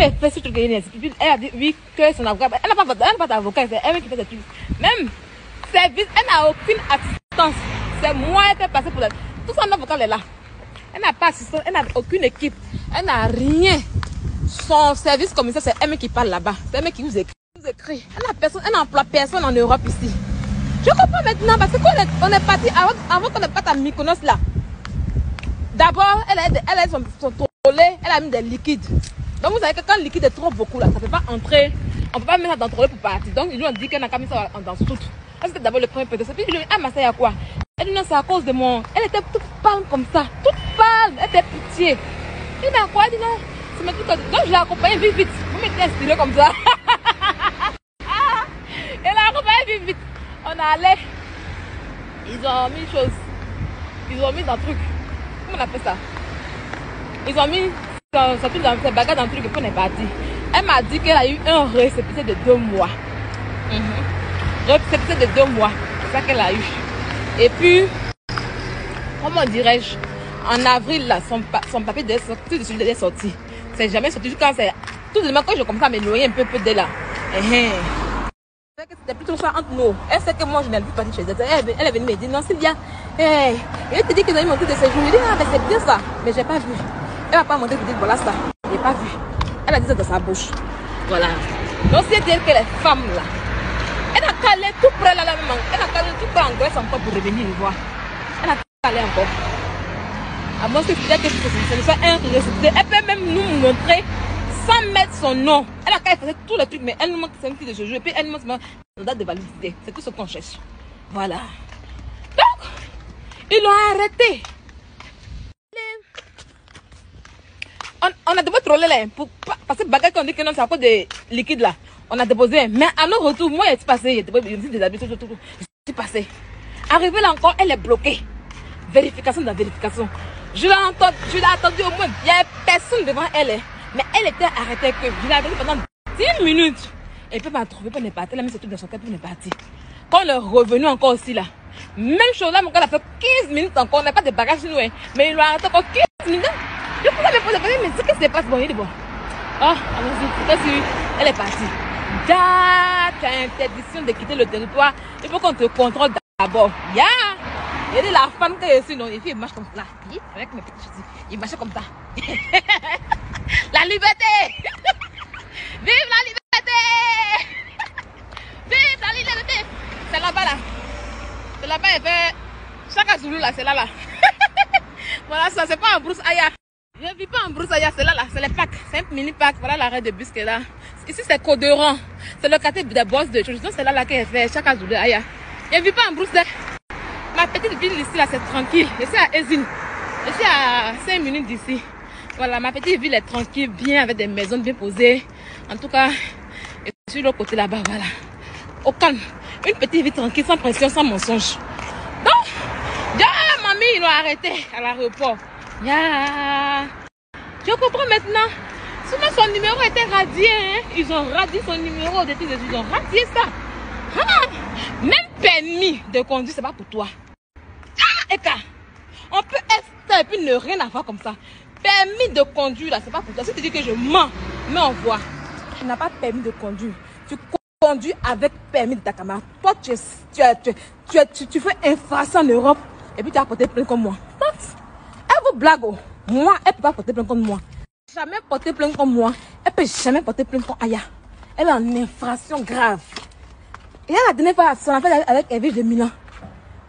elle fait ce truc, elle a dit oui, que son avocat, elle n'a pas d'avocat, c'est elle qui fait des trucs. Même service, elle n'a aucune assistance. C'est moi qui ai passé pour elle. Tout son avocat elle est là. Elle n'a pas assistance, elle n'a aucune équipe, elle n'a rien. Son service commissaire, c'est elle qui parle là-bas. C'est elle qui vous écrit. Elle n'emploie personne en Europe ici. Je comprends maintenant parce qu'on est parti avant qu'on ne parte à Mykonos là. D'abord, elle a son trolley, elle a mis des liquides. Donc vous savez que quand le liquide est trop beaucoup là, ça ne peut pas entrer. On ne peut pas mettre ça dans le trolley pour partir. Donc ils lui ont dit qu'elle n'a qu'à mettre ça dans soute. C'était d'abord le premier prétexte. Puis je lui ai dit, ah mais ça y a quoi? Elle dit non, c'est à cause de mon. Elle était toute pâle comme ça. Toute pâle. Elle était pitié. Il dit quoi? Elle dit non. C'est mes trucs. Donc je l'ai accompagnée vite vite. Vous m'étiez inspiré comme ça. Elle l'a accompagnée vite vite. On est allé. Ils ont mis une chose. Ils ont mis un truc. Comment on appelle ça? Ils ont mis ses bagages dans le truc et puis on est parti. Elle m'a dit qu'elle a eu un récépissé de 2 mois. Récépissé de 2 mois. C'est ça qu'elle a eu. Et puis, comment dirais-je? En avril, là, son papier est sorti. C'est jamais sorti. Quand c'est. Tout de même, quand je commence à m'éloigner un peu d'elle là. C'était plutôt ça entre nous. Elle sait que moi je n'ai plus parti chez elle. Elle est venue me dire non, Sylvia. Hey, elle te dit qu'ils ont eu mon truc de séjour. Je dis ah, mais c'est bien ça. Mais j'ai pas vu. Elle va pas monter pour dire voilà ça. J'ai pas vu. Elle a dit ça dans sa bouche. Voilà. Donc c'est dire que les femmes là, elle a calé tout près là, même. Elle a calé tout près en Grèce encore pour revenir me voir. Elle a calé encore. À moins que ce ne soit un récipité. Elle peut même nous montrer sans mettre son nom. Elle a qu'à faire tous les trucs, mais elle nous montre que c'est une fille de ce jeu. Et puis elle nous montre la date de validité. C'est tout ce qu'on cherche. Voilà. Donc, ils l'ont arrêté. On a déposé troller là. Parce que bagage qu'on dit que non, c'est à cause des liquides là. On a déposé. Mais à nos retours, moi, il est passé. Je suis passé. Arrivé là encore, elle est bloquée. Vérification de la vérification. Je l'ai attendu au moins. Il n'y a personne devant elle. Mais elle était arrêtée que je l'ai attendue pendant 10 minutes. Et puis elle m'a trouvé, puis elle est partie. Elle a mis ses trucs dans son cœur, puis elle est partie. Quand on est revenu encore aussi là, même chose là, mon gars a fait 15 minutes encore. On n'a pas de bagages chez nous, hein. Mais il l'a arrêté encore 15 minutes. Je pouvais me poser, mais qu'est-ce qui se passe? Bon, il est bon. Ah, allons-y, elle est partie. Tu as interdiction de quitter le territoire. Il faut qu'on te contrôle d'abord. Ya! Il dit la femme que je suis, non, les filles marchent comme ça. Avec mes petites filles, ils marchaient comme ça. La liberté! Vive la liberté! Vive la liberté! C'est là-bas là. C'est là-bas, elle fait. Chaque Zulu là, c'est là là. Voilà, ça, c'est pas en brousse aya. Je ne vis pas en brousse aya, c'est là là. C'est les packs. C'est un mini pack. Voilà l'arrêt de bus qui est là. Ici, c'est Coderon. C'est le quartier des boss de choses. Donc, c'est là là qu'elle fait. Chaque Zulu aya. Je ne vis pas en brousse là. Ma petite ville ici là, c'est tranquille. Je suis à Ezine. Je suis à 5 minutes d'ici. Voilà, ma petite ville est tranquille, bien, avec des maisons bien posées. En tout cas, je suis de l'autre côté là-bas, voilà. Au calme. Une petite ville tranquille, sans pression, sans mensonge. Donc, mamie, ils l'ont arrêté à l'aéroport. Je comprends maintenant. Souvent, son numéro était radié. Hein? Ils ont radié son numéro. Ils ont radié ça. Même permis de conduire, c'est pas pour toi. Eka, on peut être et puis ne rien avoir comme ça. Permis de conduire, là, c'est pas pour toi. Si tu dis que je mens, mais on voit. Tu n'as pas permis de conduire. Tu conduis avec permis de ta camarade. Toi, tu fais infraction en Europe et puis tu as porté plainte comme moi. Elle vous blague. Moi, elle ne peut pas porter plainte comme moi. Jamais porter plainte comme moi. Elle ne peut jamais porter plainte comme Aya. Elle est en infraction grave. Et la dernière fois, son affaire avec Evige de Milan.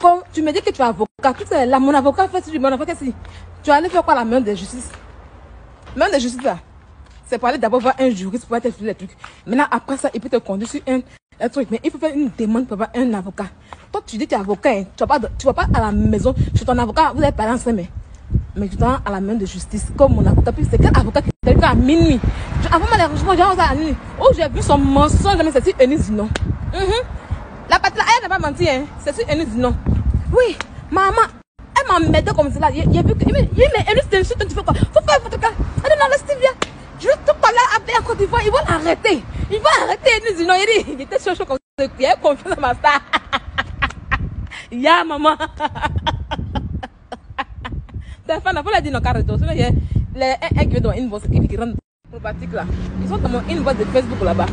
Comme tu me dis que tu es avocat, tout là, mon avocat fait si mon avocat si tu allais faire quoi la main de justice? Main de justice là, c'est pour aller d'abord voir un juriste pour te faire les trucs. Maintenant après ça, il peut te conduire sur un truc, mais il faut faire une demande pour avoir un avocat. Toi tu dis que tu es avocat, hein. Tu vas pas à la maison chez ton avocat, vous avez parlé ensemble, mais tu t'en à la main de justice comme mon avocat. Puis c'est quel avocat qui fait à minuit? Avant malheureusement, j'ai à minuit. Oh j'ai vu son mensonge, mais c'est sur Eunice non. La partie là, elle n'a pas menti, hein. C'est sûr, elle nous dit non. Oui, maman, elle m'a m'aidé comme ça. Il a vu que. Mais elle nous dit, tu fais quoi? Faut faire votre cas. Elle dit non, laisse Sylvia. Je vais tout parler avec en Côte d'Ivoire. Ils vont l'arrêter. Ils vont arrêter. Elle nous dit non, il était chaud comme ça. Il a confiance dans ma star. Ya, maman. Ta femme, il faut la dire non, carrément. Il y a un qui veut dans une bosse qui rentre. Problématique là. Ils sont dans mon inbox de Facebook là-bas.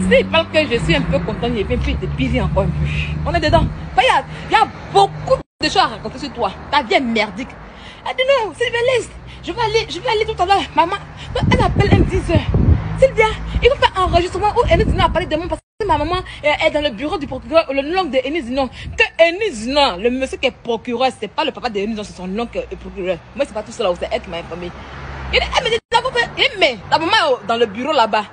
S'ils parlent que je suis un peu content, il vient puis te piller encore un peu. On est dedans. Il y a beaucoup de choses à raconter sur toi. Ta vie est merdique. Elle dit non, Sylvie, je vais aller tout à l'heure. Maman, elle appelle un 10h. Sylvia, il faut faire un enregistrement où Enis Zinon a parlé de moi parce que ma maman est dans le bureau du procureur, le nom de Enis Zinon. Que Enis Zinon, le monsieur qui est procureur, c'est pas le papa de Enis Zinon, c'est son nom qui est procureur. Moi, c'est pas tout cela, c'est elle qui m'a informé. Elle me dit, la maman est dans le bureau là-bas.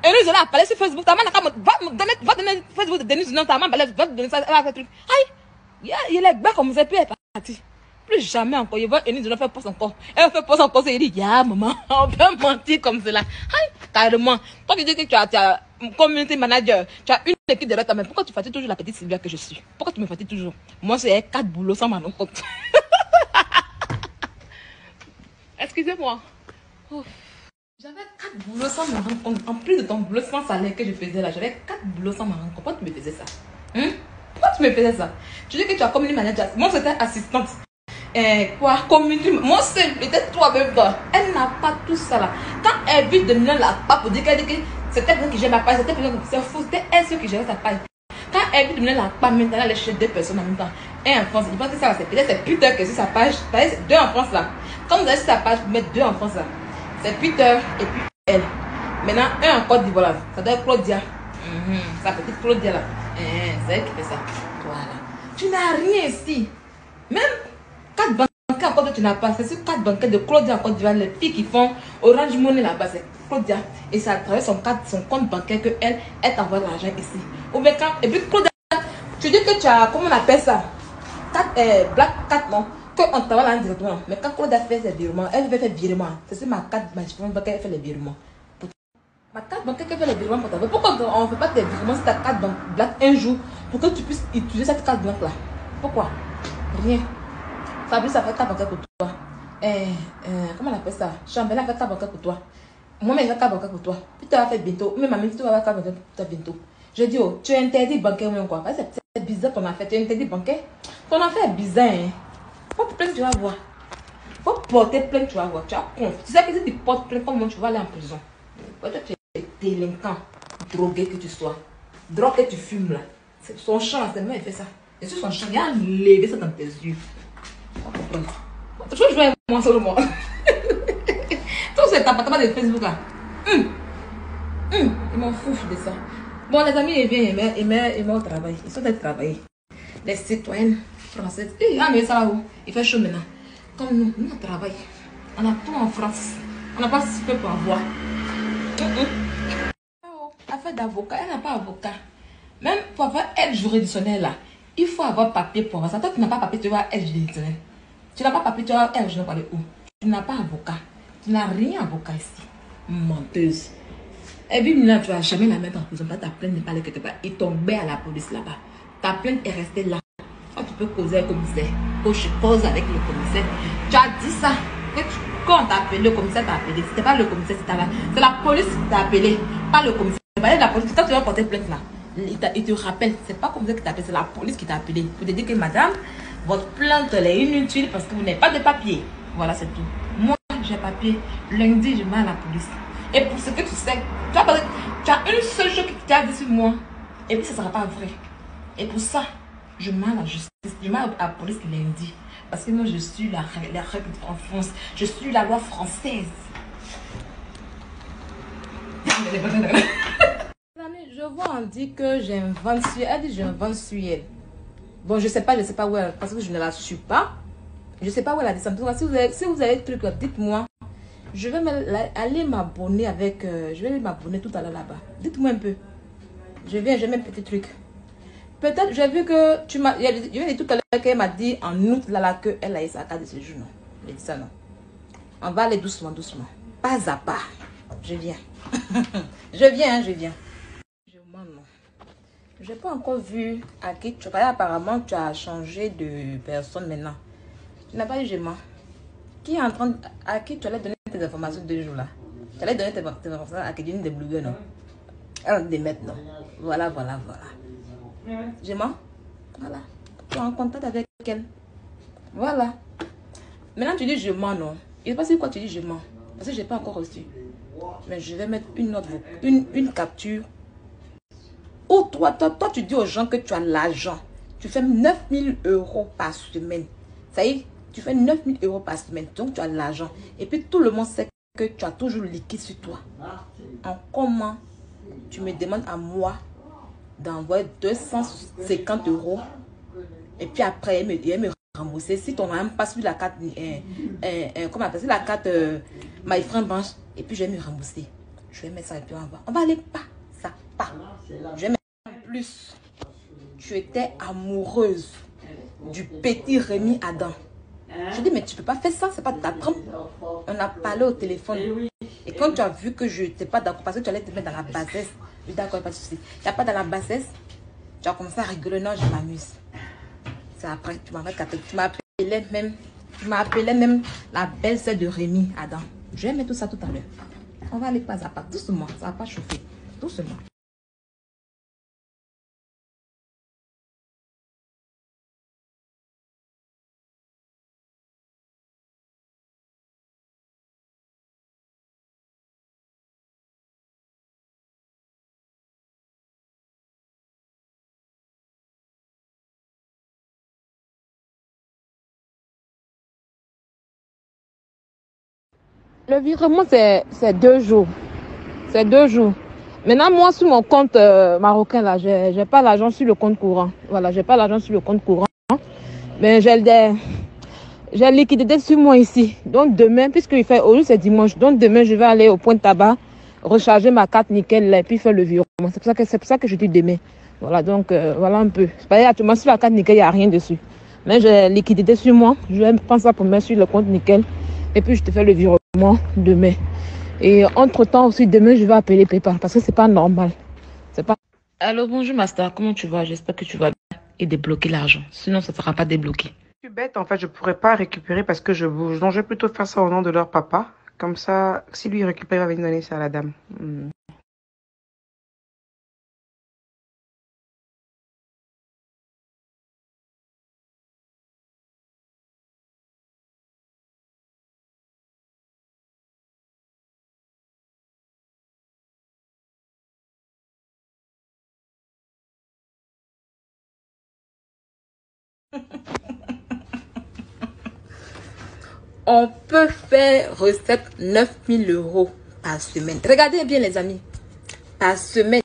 Enis Zinon a parlé sur Facebook, ta maman va donner Facebook de Enis Zinon, ta maman va te donner ça, elle va faire truc. Aïe, il est bas comme ça, puis elle est partie. Plus jamais encore, il va Enis Zinon faire poste encore. Elle fait poste encore, il dit, ya maman, on peut mentir comme cela. Aïe. Carrément. Toi qui dis que tu as community manager, tu as une équipe derrière toi, mais pourquoi tu fatigues toujours la petite Sylvia que je suis? Pourquoi tu me fatigues toujours? Moi, c'est 4 boulots sans ma compte. Excusez-moi. J'avais 4 boulots sans me rendre compte. En plus de ton boulot sans salaire que je faisais là, j'avais 4 boulots sans me rendre compte. Pourquoi tu me faisais ça? Pourquoi tu me faisais ça? Tu dis que tu as community manager. Moi, c'était assistante. Community. Moi, c'est peut-être toi-même. Elle n'a pas tout ça là. Quand elle vit de mener la part pour dire qu'elle dit que c'était quelqu'un qui gère ma page, c'était quelqu'un qui c'est faux, c'était elle qui gérait sa page. Quand elle vit de mener la part, maintenant elle est chez 2 personnes en même temps. Et en France, je pense que ça c'est peut-être c'est Peter qui est sur sa page. C'est 2 en France là. Quand vous allez sur sa page, vous mettez 2 en France là. C'est Peter et puis elle. Maintenant, un en Côte d'Ivoire là. Ça doit être Claudia. Sa petite Claudia là. C'est elle qui fait ça. Voilà. Tu n'as rien ici. Même 4 banquets encore que tu n'as pas. C'est sur 4 banquets de Claudia en Côte d'Ivoire. Les filles qui font Orange Money là-bas, c'est Claudia. Et ça travers son compte bancaire que elle t'envoie l'argent ici. Ou bien quand, et puis Claudia, tu dis que tu as, comment on appelle ça? Black 4 non? Qu'on t'envoie l'argent directement. Mais quand Claudia fait ses virements, elle veut faire virement. C'est sur ma carte bancaire qu'elle fait les virements. Ma carte bancaire qu'elle fait les virements pour t'envoyer. Pourquoi on ne fait pas tes virements sur ta carte Black un jour pour que tu puisses utiliser cette carte blanche là? Pourquoi? Rien. Fabrice a fait ta bancaire pour toi. Comment on appelle ça? Chambella a fait ta bancaire pour toi. Moi-même, j'ai fait ta bancaire pour toi. Puis tu vas faire bientôt. Même ma mère, tu vas faire ta bancaire pour toi bientôt. Je dis, oh, tu es interdit bancaire ou quoi? C'est bizarre ton affaire. Tu es interdit bancaire. Ton affaire est bizarre. Hein? Faut plaindre, tu vas voir. Faut porter plainte, tu vas voir. Tu as conf. Tu sais que si tu portes plainte, comment tu vas aller en prison? Peut-être que tu es délinquant, drogué que tu sois. Drogue que tu fumes là. C'est son champ, c'est moi, il fait ça. Et sur son champ, il a levé ça dans tes yeux. Tu veux jouer avec moi seulement. Tout c'est tabac de Facebook là. Ils m'en foutent de ça. Bon, les amis, ils viennent, ils vont au travail. Ils sont allés travailler. Les citoyennes françaises. Mais ça va où? Il fait chaud maintenant. Comme nous, on travaille. On a tout en France. On n'a pas si peu pour avoir. Affaire d'avocat, elle n'a pas avocat. Même pour avoir aide juridictionnelle là, il faut avoir papier pour avoir ça. Toi, tu n'as pas papier, tu vas avoir aide juridictionnelle. Tu n'as pas papier, tu vas avoir aide juridictionnelle où? Tu n'as pas avocat. Tu n'as rien avocat ici. Menteuse. Et puis maintenant, tu ne vas jamais la mettre en prison. Ta plainte n'est pas là quelque part. Il tombait à la police là-bas. Ta plainte est restée là. Quand tu peux causer avec le commissaire. Quand je cause avec le commissaire. Tu as dit ça. Quand on t'a appelé, le commissaire t'a appelé. C'était pas le commissaire, c'est la police qui t'a appelé. Pas le commissaire. La police. Quand tu vas porter plainte là, il te rappelle. C'est pas comme ça qu'il t'a appelé, c'est la police qui t'a appelé. Pour te dire que madame, votre plainte elle est inutile parce que vous n'avez pas de papier. Voilà, c'est tout. Moi, j'ai papier. Lundi, je mets à la police. Et pour ce que tu sais, tu as une seule chose qui t'a dit sur moi. Et puis, ça ne sera pas vrai. Et pour ça, je mets à la justice. Je mets à la police lundi. Parce que moi, je suis la règle en France. Je suis la loi française. Je vois, on dit que j'invente sur elle. Elle dit j'invente sur elle. Bon, je sais pas où elle, parce que je ne la suis pas. Je sais pas où elle a dit ça. Si vous avez des trucs, dites-moi. Je vais aller m'abonner avec... je vais aller m'abonner tout à l'heure là-bas. Dites-moi un peu. Je viens, j'ai mes petits trucs. Peut-être, j'ai vu que tu m'as... Je viens de tout à l'heure qu'elle m'a dit en août là qu'elle a eu sa carte de séjour. Non, j'ai dit ça non. On va aller doucement, doucement. Pas à pas. Je viens. Je viens. Je m'en non. Je n'ai pas encore vu à qui tu... Apparemment, tu as changé de personne maintenant. Tu n'as pas eu je mens. Qui est en train... À qui tu allais donner tes informations 2 jours là? Tu allais donner tes informations à quelqu'un de blogueur, non? Alors, de mettre, non? Voilà. Je mens? Voilà. Tu es en contact avec elle. Voilà. Maintenant, tu dis je mens, non? Il ne sais pas si quoi tu dis je mens. Parce que je n'ai pas encore reçu. Mais je vais mettre une note, une capture. Ou toi, tu dis aux gens que tu as l'argent. Tu fais 9 000 € par semaine. Ça y est, tu fais 9 000 € par semaine. Donc, tu as l'argent. Et puis, tout le monde sait que tu as toujours le liquide sur toi. En comment tu me demandes à moi d'envoyer 250 €. Et puis après, il me rembourser. Si ton argent passe sur la carte, comment on appelle ça, la carte My Friend Bank, et puis je vais me rembourser. Je vais mettre ça et puis on va aller pas, ça pas. Je vais mettre en plus. Tu étais amoureuse du petit Rémi Adam. Je dis, mais tu peux pas faire ça, c'est pas ta trompe. On a parlé au téléphone. Et quand tu as vu que je n'étais pas d'accord, parce que tu allais te mettre dans la bassesse, je dis d'accord, pas de souci. Il n'y a pas dans la bassesse, tu as commencé à rigoler, non, je m'amuse. C'est après, tu m'avais capté. Tu m'appelais même la belle-sœur de Rémi Adam. Je vais mettre tout ça tout à l'heure. On va aller pas à pas, doucement, ça va pas chauffer, doucement. Le virement, c'est 2 jours. C'est 2 jours. Maintenant, moi, sur mon compte marocain, là, j'ai pas l'argent sur le compte courant. Voilà, j'ai pas l'argent sur le compte courant. Mais j'ai liquidité sur moi ici. Donc, demain, puisqu'il fait, aujourd'hui, c'est dimanche. Donc, demain, je vais aller au point de tabac, recharger ma carte nickel, là, et puis faire le virement. C'est pour ça que je dis demain. Voilà, donc, voilà un peu. Actuellement, sur la carte nickel, il n'y a rien dessus. Mais j'ai liquidité sur moi. Je vais prendre ça pour mettre sur le compte nickel. Et puis, je te fais le virement demain. Et entre-temps aussi, demain, je vais appeler PayPal parce que c'est pas normal. C'est pas... Allô, bonjour Master, comment tu vas? J'espère que tu vas bien et débloquer l'argent. Sinon, ça ne sera pas débloqué. Je suis bête, en fait, je pourrais pas récupérer parce que je bouge. Donc, je vais plutôt faire ça au nom de leur papa. Comme ça, si lui récupère, il va venir donner ça à la dame. On peut faire recette 9 000 € par semaine. Regardez bien les amis. Par semaine.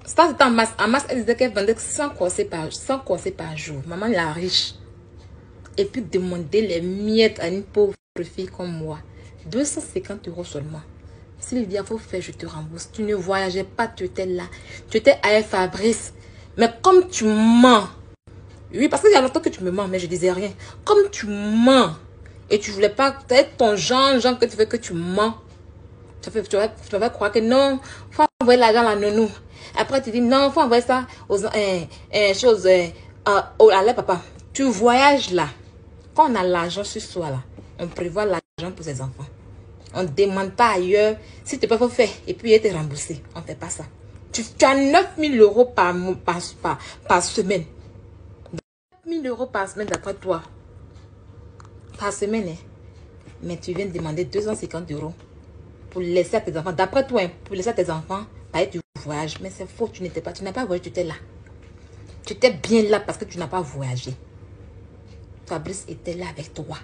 Ça c'était en masse. En masse, elle disait qu'elle vendait 100 corsets par jour. Maman la riche. Et puis demander les miettes à une pauvre fille comme moi. 250 € seulement. Sylvia, il faut faire, je te rembourse. Tu ne voyageais pas, tu étais là. Tu étais à Fabrice. Mais comme tu mens. Oui, parce qu'il y a longtemps que tu me mens, mais je disais rien. Comme tu mens. Et tu voulais pas, peut-être ton genre que tu veux que tu mens. Tu vas croire que non, il faut envoyer l'argent à la nounou. Après, tu dis non, il faut envoyer ça aux choses, à la papa. Tu voyages là. Quand on a l'argent sur soi là, on prévoit l'argent pour ses enfants. On ne demande pas ailleurs. Si tu peux faire et puis être remboursé. On ne fait pas ça. Tu as 9 000 € par semaine. 9 000 € par semaine d'après toi. Par semaine, hein. Mais tu viens de demander 250 € pour laisser à tes enfants. D'après toi, hein, pour laisser à tes enfants, parler du voyage. Mais c'est faux, tu n'étais pas. Tu n'as pas voyagé, tu étais là. Tu étais bien là parce que tu n'as pas voyagé. Fabrice était là avec toi.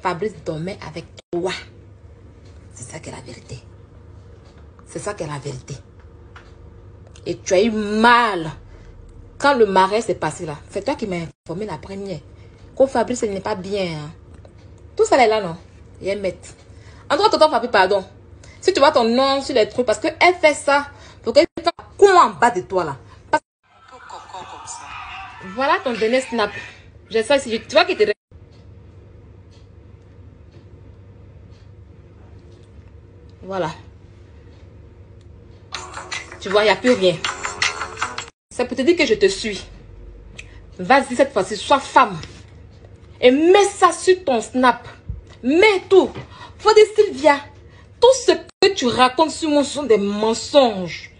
Fabrice dormait avec toi. C'est ça qui est la vérité. C'est ça qui est la vérité. Et tu as eu mal. Quand le mariage s'est passé là, c'est toi qui m'as informé la première. Qu'au Fabrice, elle n'est pas bien. Hein. Tout ça, elle est là, non? Et elle met. En tout cas, tonton Fabrice, pardon. Si tu vois ton nom sur les trucs, parce qu'elle fait ça, pour qu'elle fasse quoi en bas de toi là. Parce... Voilà ton dernier snap. J'ai ça ici. Tu vois qu'il te... Voilà. Tu vois, il n'y a plus rien. C'est pour te dire que je te suis. Vas-y cette fois-ci, sois femme. Et mets ça sur ton snap. Mets tout. Faut dire Sylvia, tout ce que tu racontes sur moi sont des mensonges.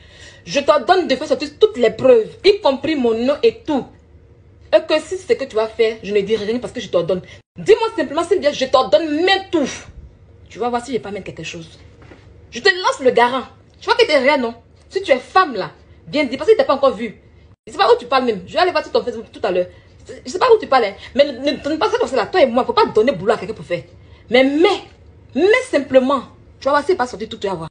Je te donne de faire sortir toutes les preuves, y compris mon nom et tout. Et que si c'est ce que tu vas faire, je ne dirai rien parce que je t'ordonne. Dis-moi simplement, c'est bien, je t'ordonne même tout. Tu vas voir si je vais pas mettre quelque chose. Je te lance le garant. Je vois que tu es rien, non? Si tu es femme là, bien dis, parce que tu n'as pas encore vu. Je ne sais pas où tu parles même. Je vais aller voir sur ton Facebook tout à l'heure. Je ne sais pas où tu parles. Mais ne donne pas ça comme ça là. Toi et moi, il ne faut pas donner boulot à quelqu'un pour faire. Mais simplement, tu vas voir si il n'est pas sorti tout, tu vas voir.